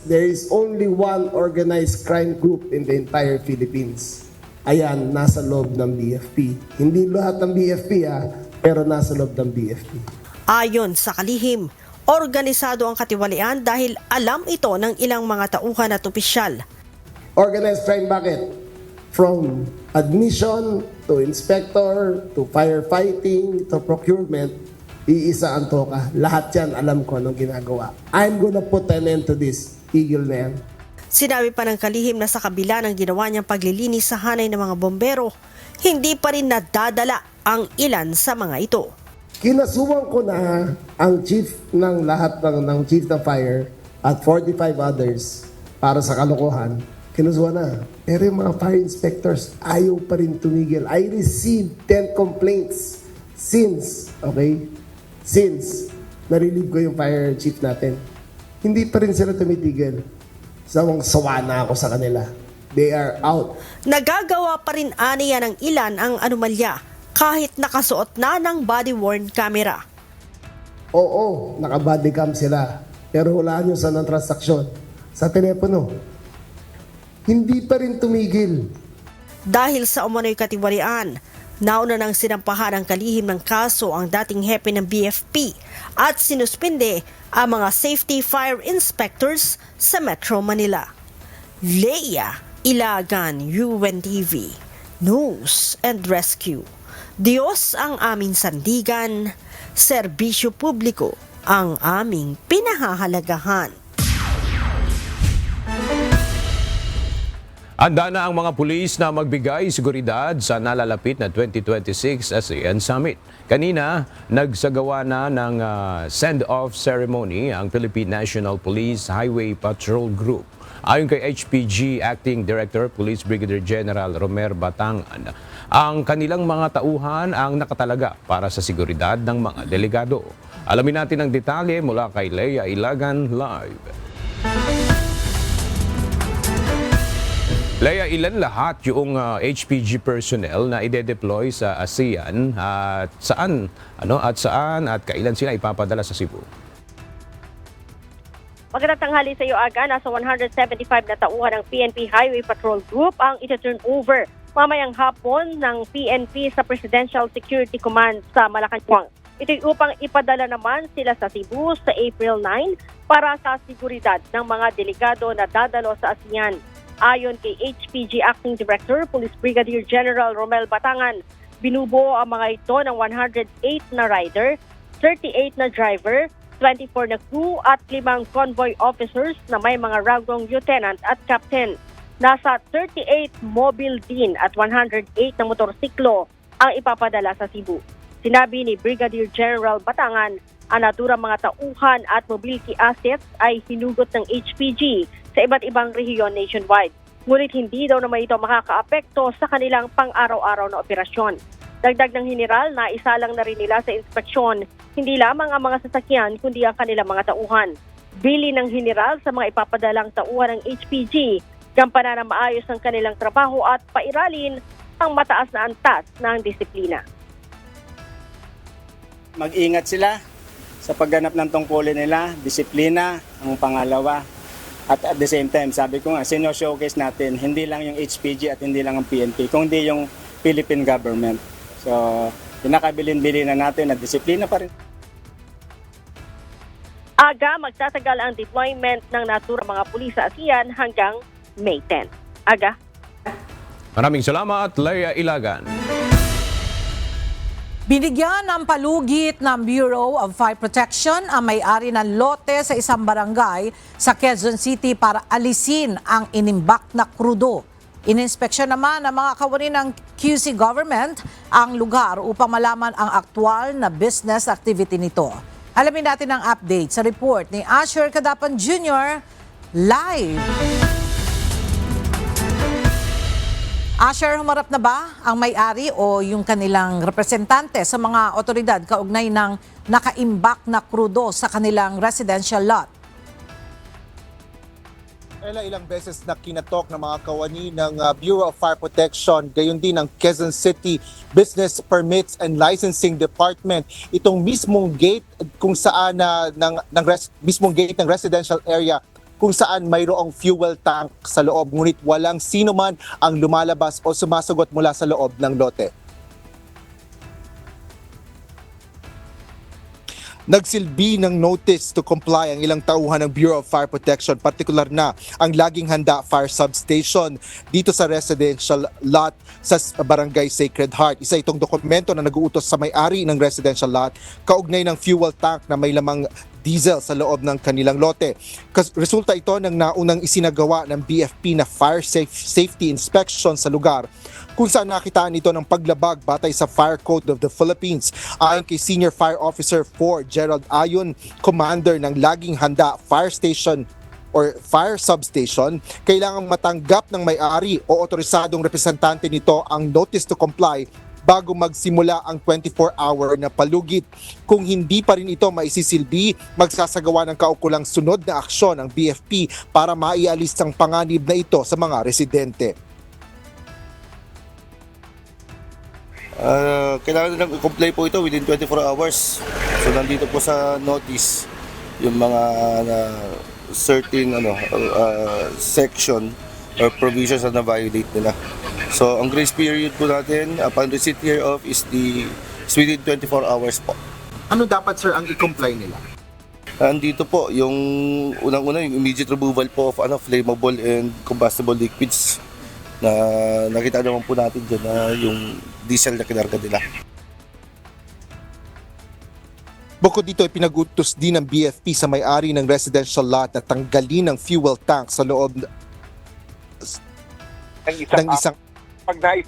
There is only one organized crime group in the entire Philippines. Ayan, nasa loob ng BFP. Hindi lahat ng BFP pero nasa loob ng BFP. Ayon sa kalihim, organisado ang katiwalian dahil alam ito ng ilang mga tauhan at opisyal. Organized crime bakit? From admission to inspector to firefighting to procurement, iisa ang toka. Lahat yan alam ko anong ginagawa. I'm gonna put an end to this. Tigil na yan. Sinabi pa ng kalihim na sa kabila ng ginawa niyang paglilinis sa hanay ng mga bombero, hindi pa rin nadadala ang ilan sa mga ito. Kinasuhan ko na ang chief ng lahat ng chief ng fire at 45 others para sa kalokohan. Kinasuhan na. Pero yung mga fire inspectors ayaw pa rin tumigil. I received 10 complaints since na-relieve ko yung fire chief natin. Hindi pa rin sila tumitigil. Sawang-sawa na ako sa kanila. They are out. Nagagawa pa rin aniya ng ilan ang anomalya kahit nakasuot na ng body-worn camera. Oo, naka-bodycam sila. Pero hulaan nyo sa ng transaksyon. Sa telepono. Hindi pa rin tumigil. Dahil sa umano'y katiwalian, nauna nang sinampahan ang kalihim ng kaso ang dating hepe ng BFP at sinuspinde ang mga safety fire inspectors sa Metro Manila. Leia Ilagan, UNTV, News and Rescue. Diyos ang aming sandigan, serbisyo publiko ang aming pinahahalagahan. Handa na ang mga pulis na magbigay seguridad sa nalalapit na 2026 ASEAN Summit. Kanina, nagsagawa na ng send-off ceremony ang Philippine National Police Highway Patrol Group. Ayon kay HPG Acting Director Police Brigadier General Romer Batangan, ang kanilang mga tauhan ang nakatalaga para sa seguridad ng mga delegado. Alamin natin ang detalye mula kay Leia Ilagan live. Leia, ilan lahat yung HPG personnel na ide-deploy sa ASEAN at saan at kailan sila ipapadala sa Cebu? Magandang tanghali sa iyo, Aga. Nasa 175 na tauhan ng PNP Highway Patrol Group ang ita-turn over mamayang hapon ng PNP sa Presidential Security Command sa Malacanang. Ito'y upang ipadala naman sila sa Cebu sa April 9 para sa seguridad ng mga delegado na dadalo sa ASEAN. Ayon kay HPG Acting Director Police Brigadier General Romel Batangan, binubuo ang mga ito ng 108 na rider, 38 na driver, 24 na crew at 5 convoy officers na may mga rangong lieutenant at captain. Nasa 38 mobile din at 108 na motorsiklo ang ipapadala sa Cebu. Sinabi ni Brigadier General Batangan, ang naturang mga tauhan at mobility assets ay hinugot ng HPG sa iba't ibang rehiyon nationwide. Ngunit hindi daw naman ito makakaapekto sa kanilang pang-araw-araw na operasyon. Dagdag ng General na isalang na rin nila sa inspeksyon, hindi lamang ang mga sasakyan kundi ang kanilang mga tauhan. Bili ng General sa mga ipapadalang tauhan ng HPG, gampanan na maayos ang kanilang trabaho at pairalin ang mataas na antas ng disiplina. Mag-ingat sila sa pagganap ng tungkulin nila, disiplina ang pangalawa. At the same time, sabi ko nga, sino-showcase natin, hindi lang yung HPG at hindi lang ang PNP, kundi yung Philippine government. So, pinakabilin-bilin na natin at disiplina pa rin. Aga, magtatagal ang deployment ng naturang mga pulis sa ASEAN hanggang May 10. Aga? Maraming salamat, Leia Ilagan. Binigyan ng palugit ng Bureau of Fire Protection ang may-ari ng lote sa isang barangay sa Quezon City para alisin ang inimbak na krudo. Ininspeksyon naman ng mga kawani ng QC government ang lugar upang malaman ang aktwal na business activity nito. Alamin natin ang update sa report ni Asher Cadapan Jr. live. Asher, humarap na ba ang may-ari o yung kanilang representante sa mga otoridad kaugnay ng nakaimbak na krudo sa kanilang residential lot? Ilang beses na kinatok ng mga kawani ng Bureau of Fire Protection, gayon din ng Quezon City Business Permits and Licensing Department itong mismong gate kung saan mismong gate ng residential area kung saan mayroong fuel tank sa loob, ngunit walang sino man ang lumalabas o sumasagot mula sa loob ng lote. Nagsilbi ng notice to comply ang ilang tauhan ng Bureau of Fire Protection, partikular na ang Laging Handa Fire Substation dito sa residential lot sa Barangay Sacred Heart. Isa itong dokumento na nag-uutos sa may-ari ng residential lot kaugnay ng fuel tank na may lamang diesel sa loob ng kanilang lote. Resulta ito ng naunang isinagawa ng BFP na fire safety inspection sa lugar kung saan nakitaan ito ng paglabag batay sa Fire Code of the Philippines. Ayon kay Senior Fire Officer 4 Gerald Ayon, Commander ng Laging Handa Fire Station or Fire Substation, kailangang matanggap ng may-ari o otorisadong representante nito ang notice to comply bago magsimula ang 24-hour na palugit. Kung hindi pa rin ito maisisilbi, magsasagawa ng kaukulang sunod na aksyon ang BFP para maialis ang panganib na ito sa mga residente. Kailangan nilang i-comply po ito within 24 hours. So nandito po sa notice yung mga certain section or provisions na violate nila. So ang grace period po natin upon receipt hereof is within 24 hours po. Ano dapat sir ang i-comply nila? Andito po yung unang-una yung immediate removal po of flammable and combustible liquids na nakita naman po natin dyan na yung diesel na kinarga nila. Bukod dito ay pinag-utos din ng BFP sa may-ari ng residential lot na tanggalin ang fuel tank sa loob ng isang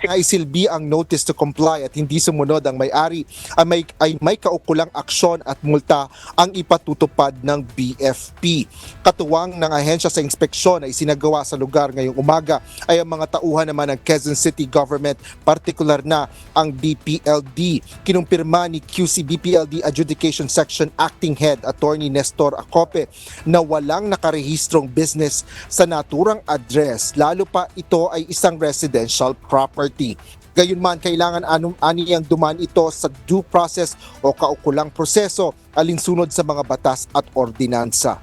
naisilbi ang notice to comply at hindi sumunod ang may-ari ay may kaukulang aksyon at multa ang ipatutupad ng BFP. Katuwang ng ahensya sa inspeksyon na isinagawa sa lugar ngayong umaga ay ang mga tauhan naman ng Quezon City Government, partikular na ang BPLD. Kinumpirma ni QC BPLD Adjudication Section Acting Head Attorney Nestor Acope na walang nakarehistrong business sa naturang address, lalo pa ito ay isang residential property. Gayunman, kailangan aniyang dumaan ito sa due process o kaukulang proseso alinsunod sa mga batas at ordinansa.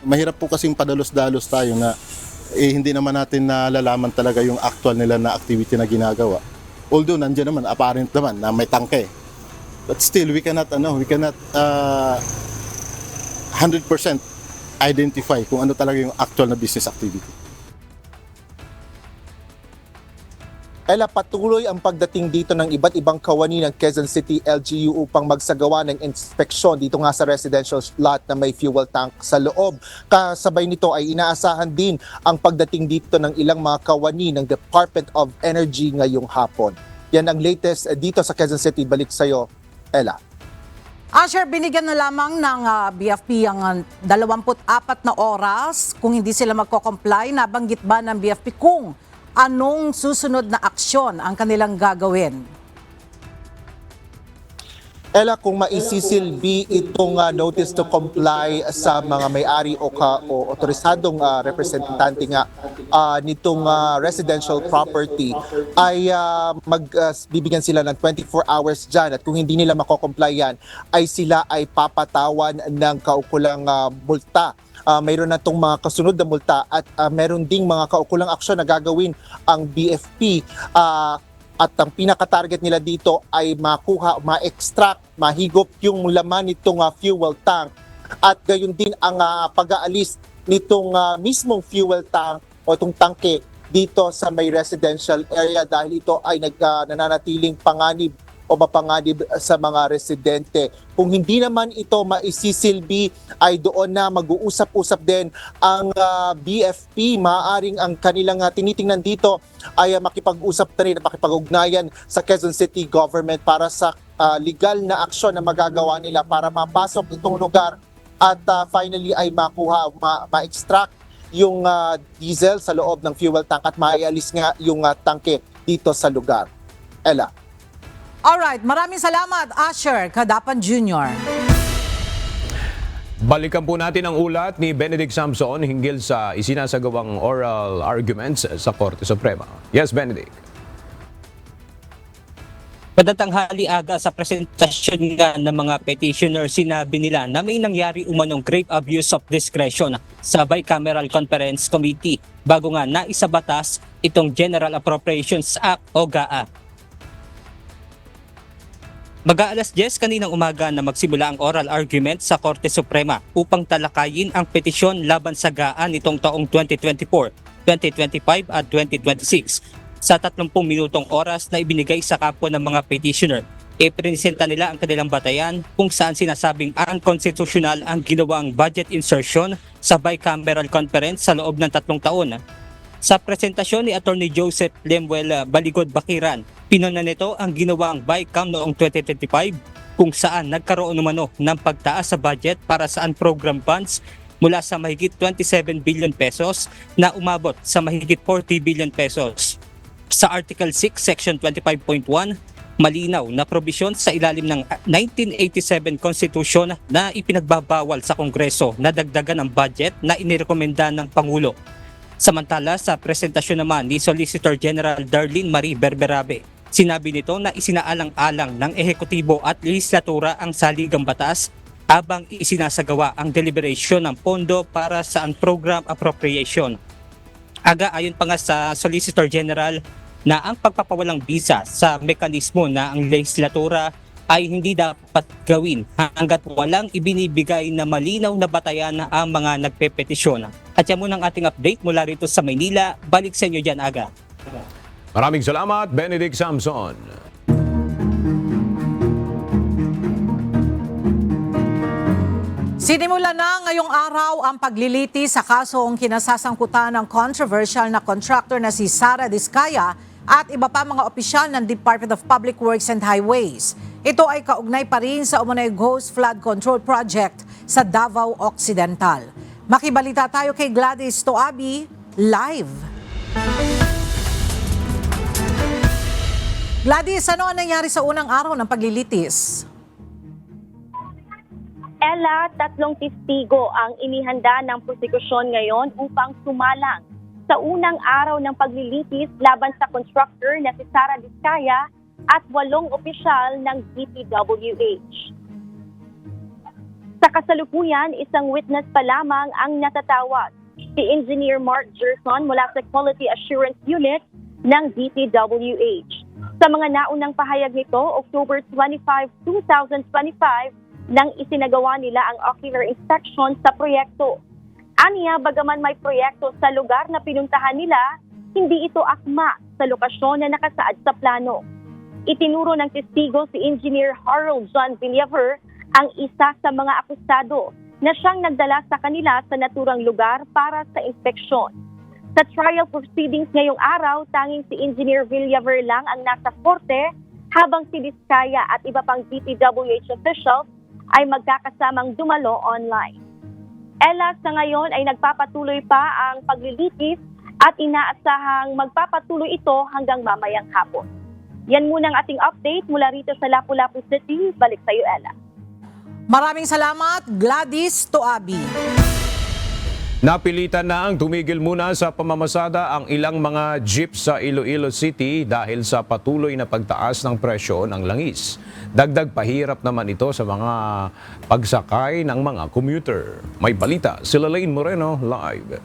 Mahirap po kasing padalos-dalos tayo na hindi naman natin nalalaman talaga yung actual nila na activity na ginagawa. Although nandiyan naman, apparent naman na may tangke. But still, we cannot 100% identify kung ano talaga yung actual na business activity. Ella, patuloy ang pagdating dito ng iba't ibang kawani ng Quezon City LGU upang magsagawa ng inspeksyon dito nga sa residential lot na may fuel tank sa loob. Kasabay nito ay inaasahan din ang pagdating dito ng ilang mga kawani ng Department of Energy ngayong hapon. Yan ang latest dito sa Quezon City. Balik sa iyo, Ella. Asher, binigyan na lamang ng BFP ang 24 na oras. Kung hindi sila magko-comply, nabanggit ba ng BFP kung anong susunod na aksyon ang kanilang gagawin? Ella, kung maisisilbi itong notice to comply sa mga may-ari o otorisadong representante nga nitong residential property ay magbibigyan sila ng 24 hours dyan, at kung hindi nila mako-comply yan ay sila ay papatawan ng kaukulang multa. Mayroon na itong mga kasunod na multa at mayroon ding mga kaukulang aksyon na gagawin ang BFP at ang pinaka-target nila dito ay makuha, ma-extract, mahigop yung laman nitong fuel tank at gayon din ang pag-aalis nitong mismong fuel tank o itong tangke dito sa may residential area dahil ito ay nananatiling panganib o mapanganib sa mga residente. Kung hindi naman ito maisisilbi ay doon na mag-uusap-usap din ang BFP. Maaaring ang kanilang tinitingnan dito ay makipag-usap na rin at makipag-ugnayan sa Quezon City government para sa legal na aksyon na magagawa nila para mapasok itong lugar at finally ay makuha, ma-extract yung diesel sa loob ng fuel tank at maialis nga yung tangke dito sa lugar. Ella. Alright, maraming salamat, Asher Kadapan Jr. Balikan po natin ang ulat ni Benedict Samson hinggil sa isinasagawang oral arguments sa Korte Suprema. Yes, Benedict. Pagdatanghali aga sa presentasyon nga ng mga petitioner, sinabi nila na may nangyari umanong grave abuse of discretion sa Bicameral Conference Committee bago nga naisabatas itong General Appropriations Act o GAA. Mag-aalas 10 kaninang umaga na magsimula ang oral argument sa Korte Suprema upang talakayin ang petisyon laban sa GAA nitong taong 2024, 2025 at 2026. Sa 30 minutong oras na ibinigay sa kapwa ng mga petitioner, ipresenta nila ang kanilang batayan kung saan sinasabing unconstitutional ang ginawang budget insertion sa Bicameral Conference sa loob ng 3 taon. Sa presentasyon ni Attorney Joseph Lemuel Baligod Bakiran, pinuna nito ang ginawang BICAM noong 2025 kung saan nagkaroon umano ng pagtaas sa budget para sa unprogrammed funds mula sa mahigit 27 billion pesos na umabot sa mahigit 40 billion pesos. Sa Article 6, Section 25.1, malinaw na probisyon sa ilalim ng 1987 Constitution na ipinagbabawal sa Kongreso na dagdagan ang budget na inirekomenda ng Pangulo. Samantala, sa presentasyon naman ni Solicitor General Darlene Marie Berberabe, sinabi nito na isinaalang-alang ng ehekutibo at lehislatura ang saligang batas habang isinasagawa ang deliberation ng pondo para sa program appropriation. Aga ayon pa nga sa Solicitor General na ang pagpapawalang bisa sa mekanismo na ang lehislatura ay hindi dapat gawin hanggat walang ibinibigay na malinaw na batayan ang mga nagpepetisyon. At yan muna ang ating update mula rito sa Maynila. Balik sa inyo dyan, Aga. Maraming salamat, Benedict Samson. Sinimula na ngayong araw ang pagliliti sa kasong kinasasangkutan ng controversial na contractor na si Sara Diskaya at iba pa mga opisyal ng Department of Public Works and Highways. Ito ay kaugnay pa rin sa umunay Ghost Flood Control Project sa Davao Occidental. Makibalita tayo kay Gladys Toabi, live. Gladys, ano ang nangyari sa unang araw ng paglilitis? Ella, 3 testigo ang inihanda ng prosekusyon ngayon upang sumalang sa unang araw ng paglilitis laban sa constructor na si Sara Diskaya at 8 opisyal ng DPWH. Sa kasalukuyan, isang witness pa lamang ang natatawag, si Engineer Mark Gerson mula sa Quality Assurance Unit ng DPWH. Sa mga naunang pahayag nito, October 25, 2025, nang isinagawa nila ang ocular inspection sa proyekto. Aniya, bagaman may proyekto sa lugar na pinuntahan nila, hindi ito akma sa lokasyon na nakasaad sa plano. Itinuro ng testigo si Engineer Harold John Villaver ang isa sa mga akusado na siyang nagdala sa kanila sa naturang lugar para sa inspeksyon. Sa trial proceedings ngayong araw, tanging si Engineer Villaver lang ang nasa korte habang si Diskaya at iba pang DPWH officials ay magkakasamang dumalo online. Ella, sa ngayon ay nagpapatuloy pa ang paglilitis at inaasahang magpapatuloy ito hanggang mamayang hapon. Yan muna ang ating update mula rito sa Lapu-Lapu City. Balik sa iyo, Ella. Maraming salamat, Gladys Toabi. Napilitan na ang tumigil muna sa pamamasada ang ilang mga jeep sa Iloilo City dahil sa patuloy na pagtaas ng presyo ng langis. Dagdag pahirap naman ito sa mga pagsakay ng mga commuter. May balita, sila Lane Moreno, live.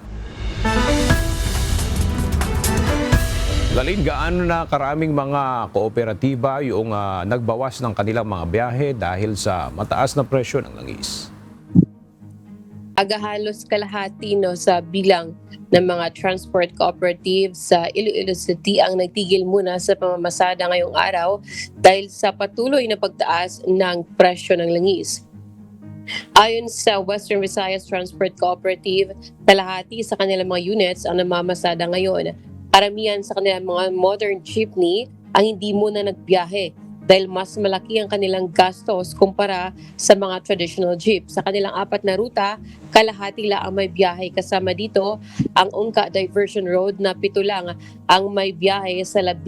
Lalin, gaano na karaming mga kooperatiba yung nagbawas ng kanilang mga biyahe dahil sa mataas na presyo ng langis? Halos kalahati sa bilang ng mga transport cooperatives sa Iloilo City ang nagtigil muna sa pamamasada ngayong araw dahil sa patuloy na pagtaas ng presyo ng langis. Ayon sa Western Visayas Transport Cooperative, kalahati sa kanilang mga units ang namamasada ngayon. Karamihan sa kanilang mga modern jeepney ang hindi muna nagbiyahe dahil mas malaki ang kanilang gastos kumpara sa mga traditional jeep. Sa kanilang 4 na ruta, kalahati lang ang may biyahe. Kasama dito ang Ungka Diversion Road na 7 lang ang may biyahe sa 15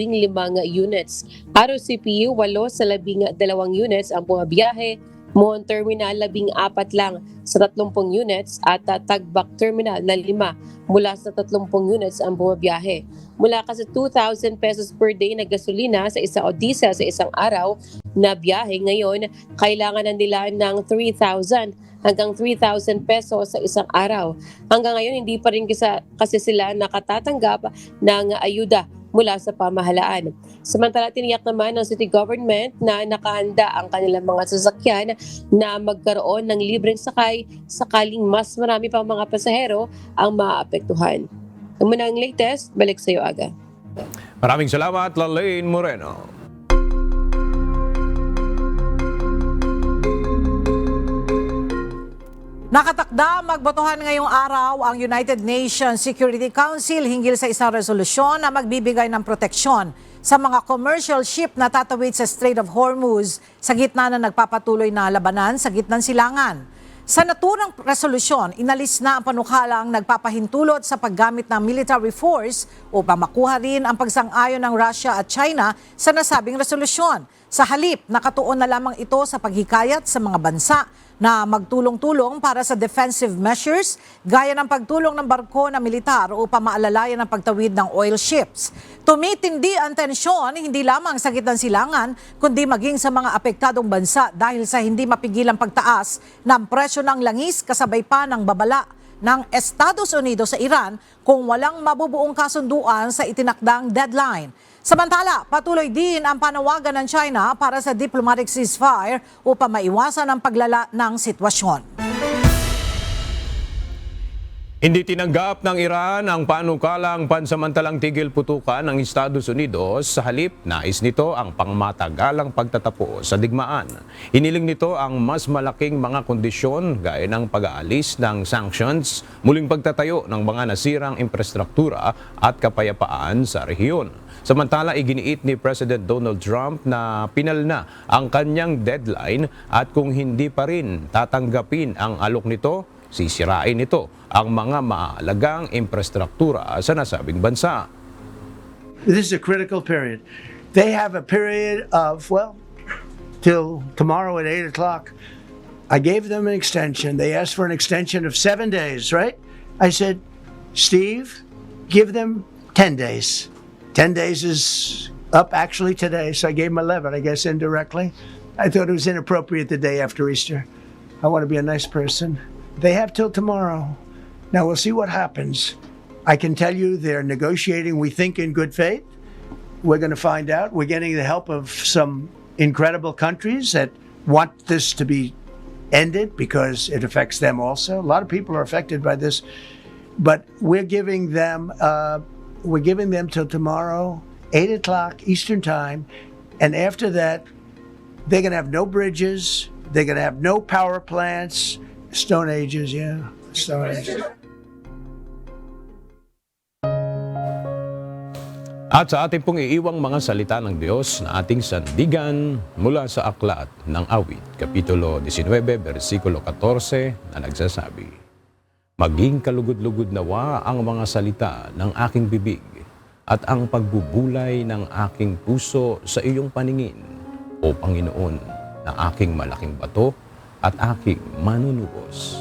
units. ROCP, 8 sa 12 units ang bumabiyahe. Mon Terminal, 14 lang sa 30 units at Tagbak Terminal na 5 mula sa 30 units ang bumabiyahe. Mula kasi 2,000 pesos per day na gasolina sa isa o diesel sa isang araw na biyahe, ngayon kailangan na nila ng 3,000 hanggang 3,000 pesos sa isang araw. Hanggang ngayon hindi pa rin kasi sila nakatatanggap ng ayuda mula sa pamahalaan. Samantala, tiniyak naman ng city government na nakahanda ang kanilang mga sasakyan na magkaroon ng libreng sakay sakaling mas marami pang mga pasahero ang maapektuhan. Ang muna ang latest, balik sa iyo, Aga. Maraming salamat, Lalaine Moreno. Nakatakda magbotohan ngayong araw ang United Nations Security Council hinggil sa isang resolusyon na magbibigay ng proteksyon sa mga commercial ship na tatawid sa Strait of Hormuz sa gitna ng nagpapatuloy na labanan sa gitnang silangan. Sa naturang resolusyon, inalis na ang panukalang nagpapahintulot sa paggamit ng military force upang makuha rin ang pagsang-ayon ng Russia at China sa nasabing resolusyon. Sa halip, nakatuon na lamang ito sa paghikayat sa mga bansa na magtulong-tulong para sa defensive measures gaya ng pagtulong ng barko na militar upang maalalayan ang pagtawid ng oil ships. Tumitindi ang tensyon hindi lamang sa gitnang silangan kundi maging sa mga apektadong bansa dahil sa hindi mapigilang pagtaas ng presyo ng langis kasabay pa ng babala ng Estados Unidos sa Iran kung walang mabubuong kasunduan sa itinakdang deadline. Samantala, patuloy din ang panawagan ng China para sa diplomatic ceasefire upang maiwasan ang paglala ng sitwasyon. Hindi tinanggap ng Iran ang panukalang pansamantalang tigil putukan ng Estados Unidos. Sa halip, nais nito ang pangmatagalang pagtatapos sa digmaan. Iniling nito ang mas malaking mga kondisyon gaya ng pag-aalis ng sanctions, muling pagtatayo ng mga nasirang infrastruktura at kapayapaan sa rehiyon. Samantala, iginiit ni President Donald Trump na pinal na ang kanyang deadline at kung hindi pa rin tatanggapin ang alok nito, sisirain nito ang mga mahalagang infrastruktura sa nasabing bansa. This is a critical period. They have a period of, till tomorrow at 8 o'clock. I gave them an extension. They asked for an extension of 7 days, right? I said, Steve, give them 10 days. 10 days is up actually today, so I gave them 11, I guess, indirectly. I thought it was inappropriate the day after Easter. I want to be a nice person. They have till tomorrow. Now we'll see what happens. I can tell you they're negotiating, we think, in good faith. We're going to find out. We're getting the help of some incredible countries that want this to be ended because it affects them also. A lot of people are affected by this, but we're giving them till tomorrow, 8 o'clock Eastern Time, and after that, they're going to have no bridges, they're going to have no power plants, Stone Ages, yeah, Stone Ages. At sa ating pong iiwang mga salita ng Diyos na ating sandigan mula sa Aklat ng Awit, Kapitulo 19, versikulo 14 na nagsasabi, maging kalugod-lugod nawa ang mga salita ng aking bibig at ang pagbubulay ng aking puso sa iyong paningin, O Panginoon, na aking malaking bato at aking manunubos.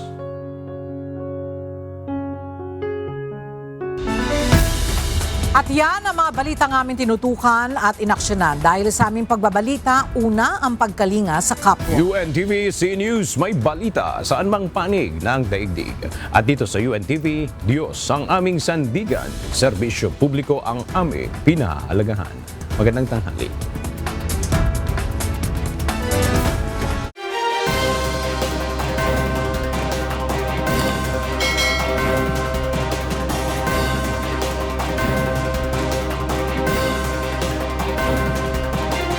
At yan ang mga balitang aming tinutukan at inaksyonan. Dahil sa aming pagbabalita, una ang pagkalinga sa kapwa. UNTV C News, may balita saan mang panig ng daigdig. At dito sa UNTV, Diyos ang aming sandigan. Serbisyo publiko ang aming pinahalagahan. Magandang tanghali.